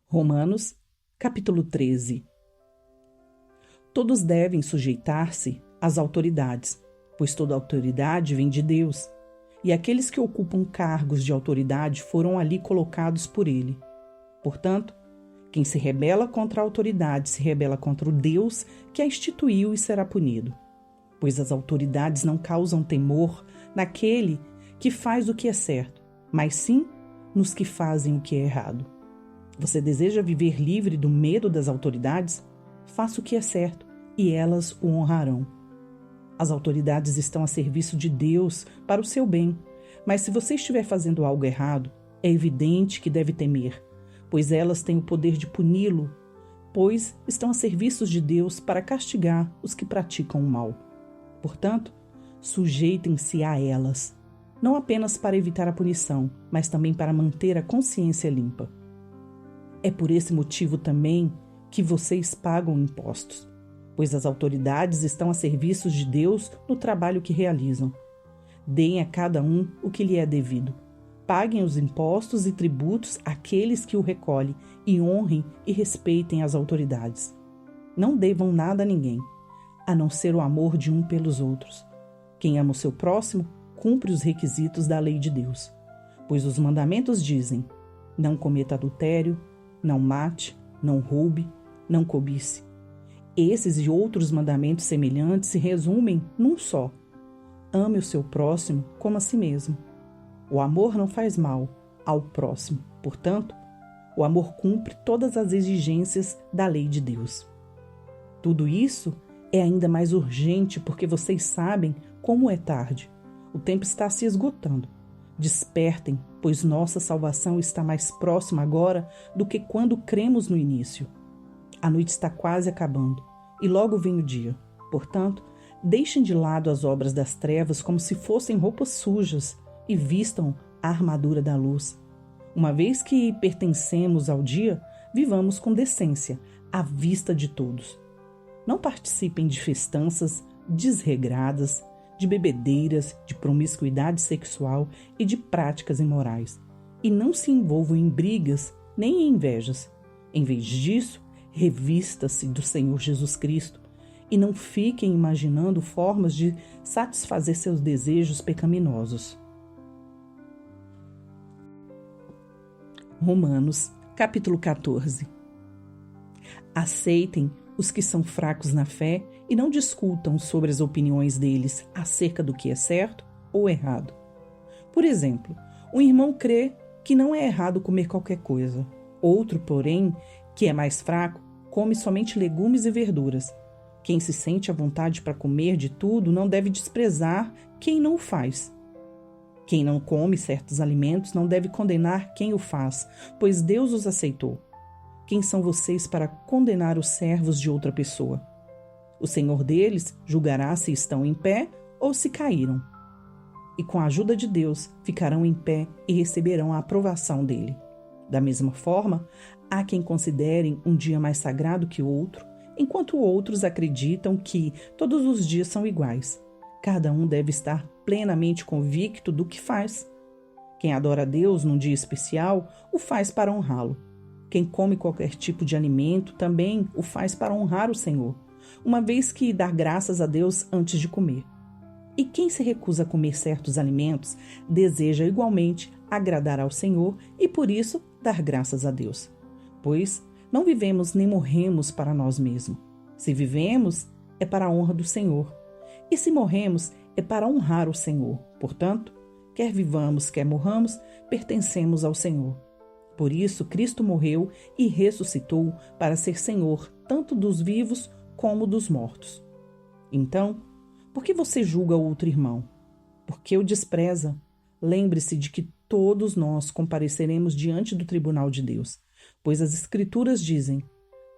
Romanos, capítulo 13. Todos devem sujeitar-se às autoridades, pois toda autoridade vem de Deus, e aqueles que ocupam cargos de autoridade foram ali colocados por Ele. Portanto, quem se rebela contra a autoridade se rebela contra o Deus que a instituiu e será punido, pois as autoridades não causam temor naquele que faz o que é certo, mas sim nos que fazem o que é errado. Você deseja viver livre do medo das autoridades? Faça o que é certo e elas o honrarão. As autoridades estão a serviço de Deus para o seu bem, mas se você estiver fazendo algo errado, é evidente que deve temer, pois elas têm o poder de puni-lo, pois estão a serviço de Deus para castigar os que praticam o mal. Portanto, sujeitem-se a elas, não apenas para evitar a punição, mas também para manter a consciência limpa. É por esse motivo também que vocês pagam impostos, pois as autoridades estão a serviço de Deus no trabalho que realizam. Deem a cada um o que lhe é devido. Paguem os impostos e tributos àqueles que o recolhem e honrem e respeitem as autoridades. Não devam nada a ninguém, a não ser o amor de um pelos outros. Quem ama o seu próximo, cumpre os requisitos da lei de Deus, pois os mandamentos dizem: não cometa adultério, não mate, não roube, não cobice. Esses e outros mandamentos semelhantes se resumem num só: ame o seu próximo como a si mesmo. O amor não faz mal ao próximo, portanto, o amor cumpre todas as exigências da lei de Deus. Tudo isso é ainda mais urgente porque vocês sabem como é tarde. O tempo está se esgotando. Despertem, pois nossa salvação está mais próxima agora do que quando cremos no início. A noite está quase acabando e logo vem o dia. Portanto, deixem de lado as obras das trevas como se fossem roupas sujas e vistam a armadura da luz. Uma vez que pertencemos ao dia, vivamos com decência, à vista de todos. Não participem de festanças desregradas, de bebedeiras, de promiscuidade sexual e de práticas imorais. E não se envolvam em brigas nem em invejas. Em vez disso, revista-se do Senhor Jesus Cristo e não fiquem imaginando formas de satisfazer seus desejos pecaminosos. Romanos, capítulo 14. Aceitem os que são fracos na fé e não discutam sobre as opiniões deles acerca do que é certo ou errado. Por exemplo, um irmão crê que não é errado comer qualquer coisa. Outro, porém, que é mais fraco, come somente legumes e verduras. Quem se sente à vontade para comer de tudo não deve desprezar quem não o faz. Quem não come certos alimentos não deve condenar quem o faz, pois Deus os aceitou. Quem são vocês para condenar os servos de outra pessoa? O Senhor deles julgará se estão em pé ou se caíram. E com a ajuda de Deus ficarão em pé e receberão a aprovação dele. Da mesma forma, há quem considerem um dia mais sagrado que outro, enquanto outros acreditam que todos os dias são iguais. Cada um deve estar plenamente convicto do que faz. Quem adora a Deus num dia especial, o faz para honrá-lo. Quem come qualquer tipo de alimento também o faz para honrar o Senhor, uma vez que dá graças a Deus antes de comer. E quem se recusa a comer certos alimentos deseja igualmente agradar ao Senhor e por isso dar graças a Deus. Pois não vivemos nem morremos para nós mesmos. Se vivemos, é para a honra do Senhor. E se morremos, é para honrar o Senhor. Portanto, quer vivamos, quer morramos, pertencemos ao Senhor. Por isso, Cristo morreu e ressuscitou para ser Senhor tanto dos vivos como dos mortos. Então, por que você julga outro irmão? Por que o despreza? Lembre-se de que todos nós compareceremos diante do tribunal de Deus, pois as Escrituras dizem: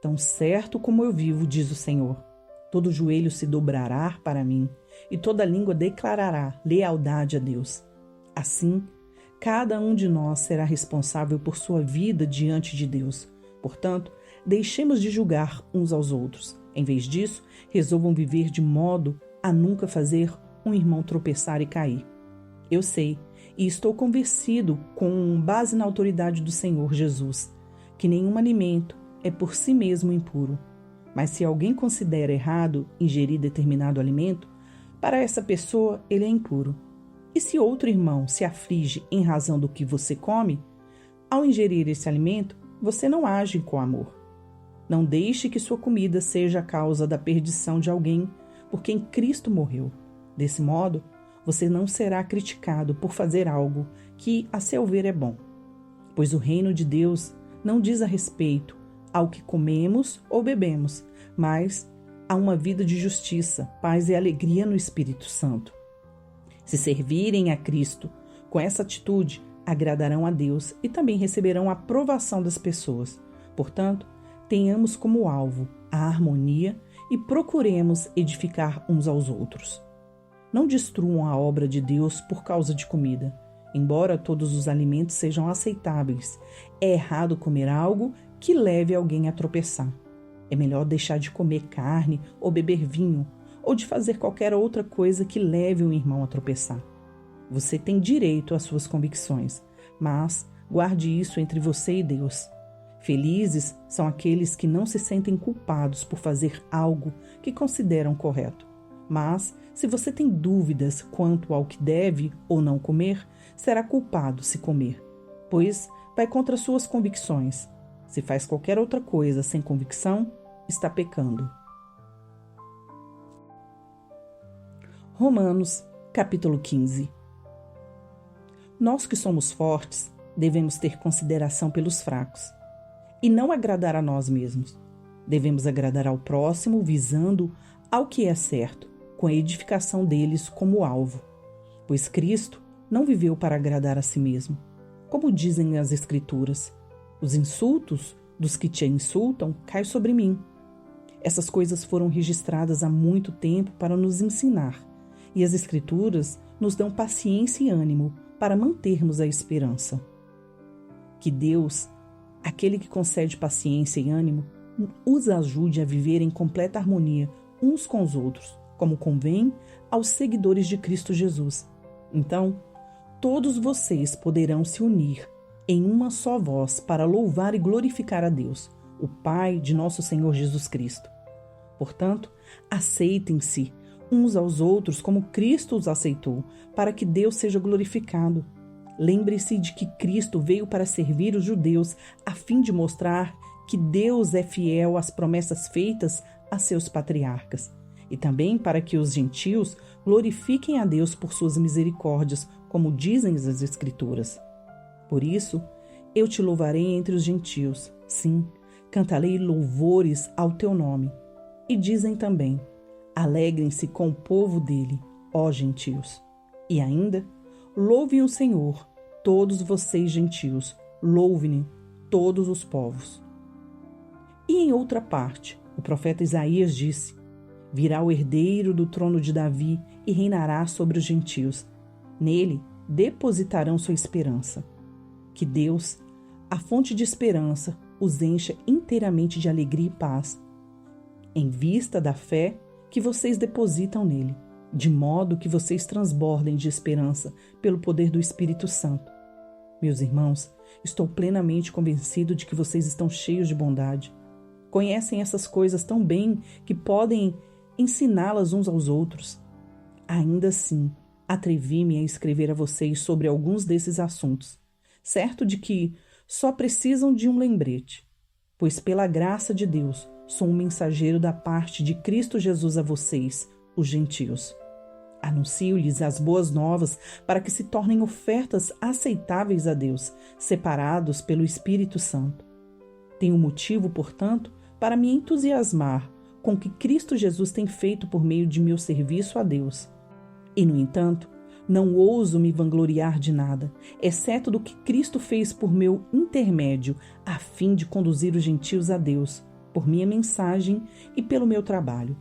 tão certo como eu vivo, diz o Senhor, todo joelho se dobrará para mim e toda língua declarará lealdade a Deus. Assim, cada um de nós será responsável por sua vida diante de Deus. Portanto, deixemos de julgar uns aos outros. Em vez disso, resolvam viver de modo a nunca fazer um irmão tropeçar e cair. Eu sei, e estou convencido, com base na autoridade do Senhor Jesus, que nenhum alimento é por si mesmo impuro. Mas se alguém considera errado ingerir determinado alimento, para essa pessoa ele é impuro. E se outro irmão se aflige em razão do que você come, ao ingerir esse alimento, você não age com amor. Não deixe que sua comida seja a causa da perdição de alguém por quem Cristo morreu. Desse modo, você não será criticado por fazer algo que, a seu ver, é bom. Pois o reino de Deus não diz a respeito ao que comemos ou bebemos, mas a uma vida de justiça, paz e alegria no Espírito Santo. Se servirem a Cristo com essa atitude, agradarão a Deus e também receberão a aprovação das pessoas. Portanto, tenhamos como alvo a harmonia e procuremos edificar uns aos outros. Não destruam a obra de Deus por causa de comida. Embora todos os alimentos sejam aceitáveis, é errado comer algo que leve alguém a tropeçar. É melhor deixar de comer carne ou beber vinho, ou de fazer qualquer outra coisa que leve um irmão a tropeçar. Você tem direito às suas convicções, mas guarde isso entre você e Deus. Felizes são aqueles que não se sentem culpados por fazer algo que consideram correto. Mas, se você tem dúvidas quanto ao que deve ou não comer, será culpado se comer, pois vai contra suas convicções. Se faz qualquer outra coisa sem convicção, está pecando. Romanos, capítulo 15. Nós que somos fortes, devemos ter consideração pelos fracos e não agradar a nós mesmos. Devemos agradar ao próximo visando ao que é certo, com a edificação deles como alvo. Pois Cristo não viveu para agradar a si mesmo. Como dizem as Escrituras, os insultos dos que te insultam caem sobre mim. Essas coisas foram registradas há muito tempo para nos ensinar, e as Escrituras nos dão paciência e ânimo para mantermos a esperança. Que Deus, aquele que concede paciência e ânimo, os ajude a viver em completa harmonia uns com os outros, como convém aos seguidores de Cristo Jesus. Então, todos vocês poderão se unir em uma só voz para louvar e glorificar a Deus, o Pai de nosso Senhor Jesus Cristo. Portanto, aceitem-se uns aos outros como Cristo os aceitou, para que Deus seja glorificado. Lembre-se de que Cristo veio para servir os judeus, a fim de mostrar que Deus é fiel às promessas feitas a seus patriarcas, e também para que os gentios glorifiquem a Deus por suas misericórdias, como dizem as Escrituras. Por isso, eu te louvarei entre os gentios. Sim, cantarei louvores ao teu nome. E dizem também, alegrem-se com o povo dele, ó gentios. E ainda, louvem o Senhor, todos vocês gentios, louvem todos os povos. E em outra parte, o profeta Isaías disse, virá o herdeiro do trono de Davi e reinará sobre os gentios. Nele depositarão sua esperança. Que Deus, a fonte de esperança, os encha inteiramente de alegria e paz, em vista da fé que vocês depositam nele, de modo que vocês transbordem de esperança pelo poder do Espírito Santo. Meus irmãos, estou plenamente convencido de que vocês estão cheios de bondade. Conhecem essas coisas tão bem que podem ensiná-las uns aos outros. Ainda assim, atrevi-me a escrever a vocês sobre alguns desses assuntos, certo de que só precisam de um lembrete, pois pela graça de Deus sou um mensageiro da parte de Cristo Jesus a vocês, os gentios. Anuncio-lhes as boas novas para que se tornem ofertas aceitáveis a Deus, separados pelo Espírito Santo. Tenho motivo, portanto, para me entusiasmar com o que Cristo Jesus tem feito por meio de meu serviço a Deus. E, no entanto, não ouso me vangloriar de nada, exceto do que Cristo fez por meu intermédio, a fim de conduzir os gentios a Deus, por minha mensagem e pelo meu trabalho,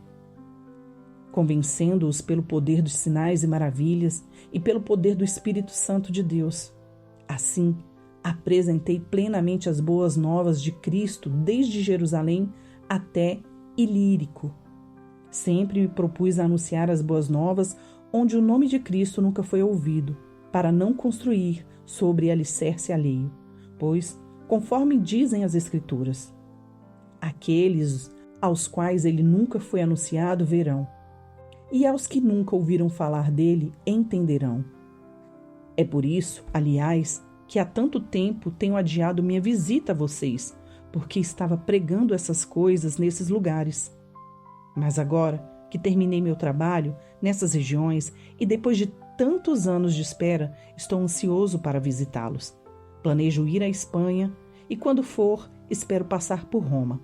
convencendo-os pelo poder dos sinais e maravilhas e pelo poder do Espírito Santo de Deus. Assim, apresentei plenamente as boas novas de Cristo desde Jerusalém até Ilírico. Sempre me propus a anunciar as boas novas onde o nome de Cristo nunca foi ouvido, para não construir sobre alicerce alheio, pois, conforme dizem as Escrituras, aqueles aos quais ele nunca foi anunciado verão, e aos que nunca ouviram falar dele entenderão. É por isso, aliás, que há tanto tempo tenho adiado minha visita a vocês, porque estava pregando essas coisas nesses lugares. Mas agora que terminei meu trabalho nessas regiões e depois de tantos anos de espera, estou ansioso para visitá-los. Planejo ir à Espanha e, quando for, espero passar por Roma.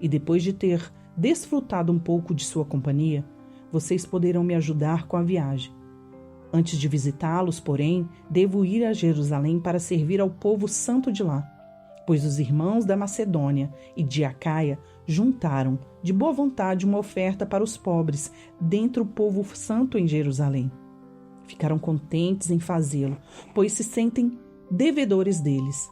E depois de ter desfrutado um pouco de sua companhia, vocês poderão me ajudar com a viagem. Antes de visitá-los, porém, devo ir a Jerusalém para servir ao povo santo de lá, pois os irmãos da Macedônia e de Acaia juntaram de boa vontade uma oferta para os pobres dentre o povo santo em Jerusalém. Ficaram contentes em fazê-lo, pois se sentem devedores deles,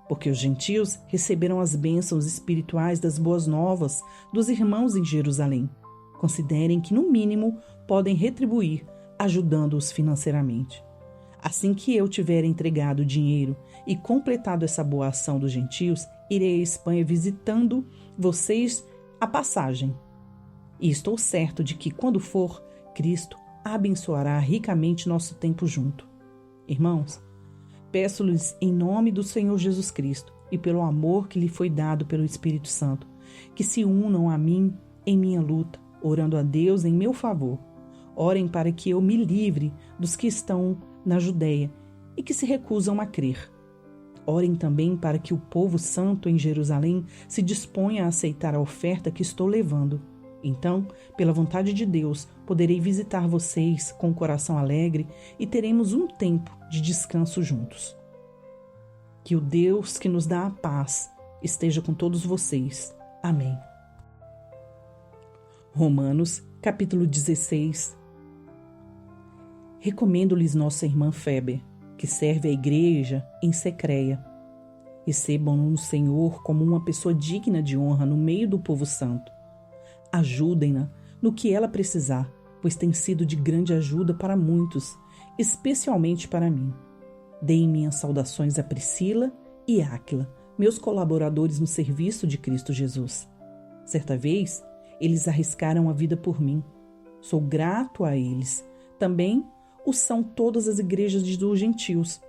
porque os gentios receberam as bênçãos espirituais das boas novas dos irmãos em Jerusalém. Considerem que, no mínimo, podem retribuir, ajudando-os financeiramente. Assim que eu tiver entregado o dinheiro e completado essa boa ação dos gentios, irei à Espanha visitando vocês a passagem. E estou certo de que, quando for, Cristo abençoará ricamente nosso tempo junto. Irmãos, peço-lhes em nome do Senhor Jesus Cristo e pelo amor que lhe foi dado pelo Espírito Santo, que se unam a mim em minha luta, orando a Deus em meu favor. Orem para que eu me livre dos que estão na Judéia e que se recusam a crer. Orem também para que o povo santo em Jerusalém se disponha a aceitar a oferta que estou levando. Então, pela vontade de Deus, poderei visitar vocês com o coração alegre e teremos um tempo de descanso juntos. Que o Deus que nos dá a paz esteja com todos vocês. Amém. Romanos, capítulo 16. Recomendo-lhes nossa irmã Febe, que serve a igreja em Secreia. Recebam-no no Senhor como uma pessoa digna de honra no meio do povo santo. Ajudem-na no que ela precisar, pois tem sido de grande ajuda para muitos, especialmente para mim. Deem minhas saudações a Priscila e Áquila, meus colaboradores no serviço de Cristo Jesus. Certa vez, eles arriscaram a vida por mim. Sou grato a eles. Também o são todas as igrejas dos gentios.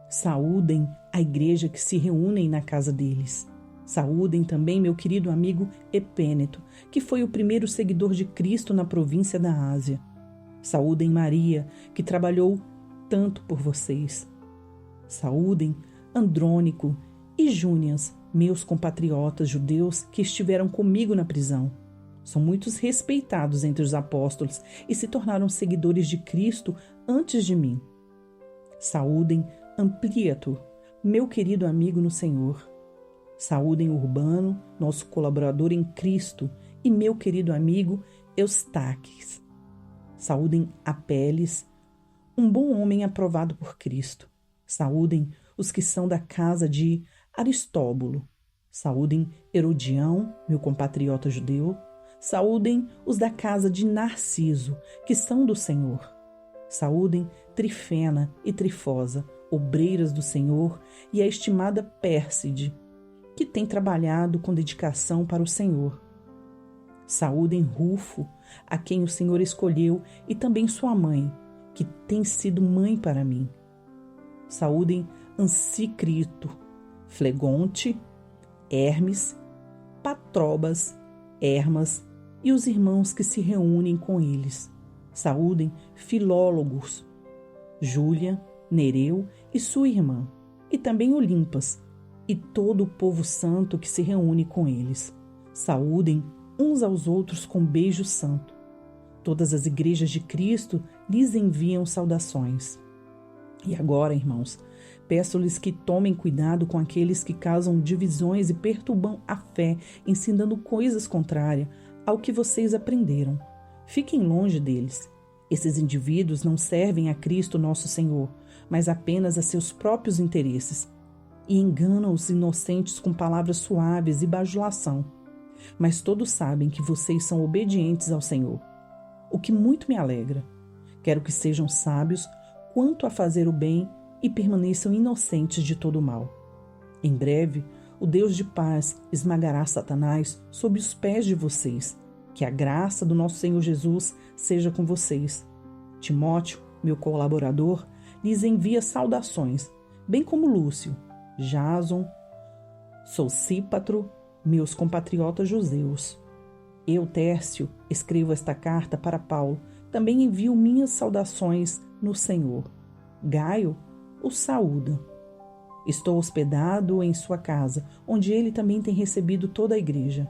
Saúdem a igreja que se reúnem na casa deles. Saúdem também meu querido amigo Epêneto, que foi o primeiro seguidor de Cristo na província da Ásia. Saúdem Maria, que trabalhou tanto por vocês. Saúdem Andrônico e Júnias, meus compatriotas judeus que estiveram comigo na prisão. São muitos respeitados entre os apóstolos e se tornaram seguidores de Cristo antes de mim. Saúdem Ampliato, meu querido amigo no Senhor. Saúdem Urbano, nosso colaborador em Cristo, e meu querido amigo Eustaques. Saúdem Apeles, um bom homem aprovado por Cristo. Saúdem os que são da casa de Aristóbulo. Saúdem Herodião, meu compatriota judeu. Saúdem os da casa de Narciso, que são do Senhor. Saúdem Trifena e Trifosa, obreiras do Senhor, e a estimada Pérside, que tem trabalhado com dedicação para o Senhor. Saúdem Rufo, a quem o Senhor escolheu, e também sua mãe, que tem sido mãe para mim. Saúdem Ancicrito, Flegonte, Hermes, Patrobas, Hermas e os irmãos que se reúnem com eles. Saúdem Filólogos, Júlia, Nereu e sua irmã, e também Olimpas, e todo o povo santo que se reúne com eles. Saúdem uns aos outros com beijo santo. Todas as igrejas de Cristo lhes enviam saudações. E agora, irmãos, peço-lhes que tomem cuidado com aqueles que causam divisões e perturbam a fé, ensinando coisas contrárias ao que vocês aprenderam. Fiquem longe deles. Esses indivíduos não servem a Cristo nosso Senhor, mas apenas a seus próprios interesses, e enganam os inocentes com palavras suaves e bajulação. mas todos sabem que vocês são obedientes ao Senhor, o que muito me alegra. Quero que sejam sábios quanto a fazer o bem e permaneçam inocentes de todo o mal. Em breve, o Deus de paz esmagará Satanás sob os pés de vocês. Que a graça do nosso Senhor Jesus seja com vocês. Timóteo, meu colaborador, lhes envia saudações, bem como Lúcio, Jason, Sosípatro, meus compatriotas judeus. Eu, Tércio, escrevo esta carta para Paulo. Também envio minhas saudações no Senhor. Gaio o saúda. Estou hospedado em sua casa, onde ele também tem recebido toda a igreja.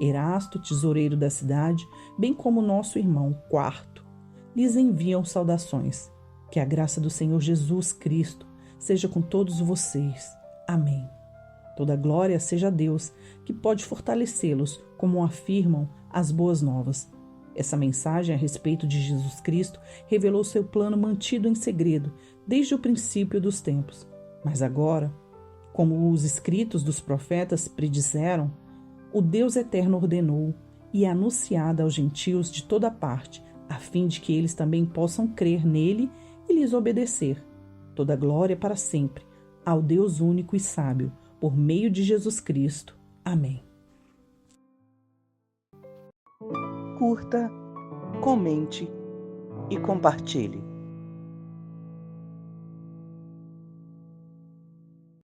Erasto, tesoureiro da cidade, bem como nosso irmão Quarto, lhes enviam saudações. Que a graça do Senhor Jesus Cristo seja com todos vocês. Amém. Toda glória seja a Deus, que pode fortalecê-los, como afirmam as boas novas. Essa mensagem a respeito de Jesus Cristo revelou seu plano mantido em segredo desde o princípio dos tempos. Mas agora, como os escritos dos profetas predisseram, o Deus eterno ordenou e é anunciada aos gentios de toda parte, a fim de que eles também possam crer nele e lhes obedecer. Toda glória para sempre ao Deus único e sábio, por meio de Jesus Cristo. Amém. Curta, comente e compartilhe.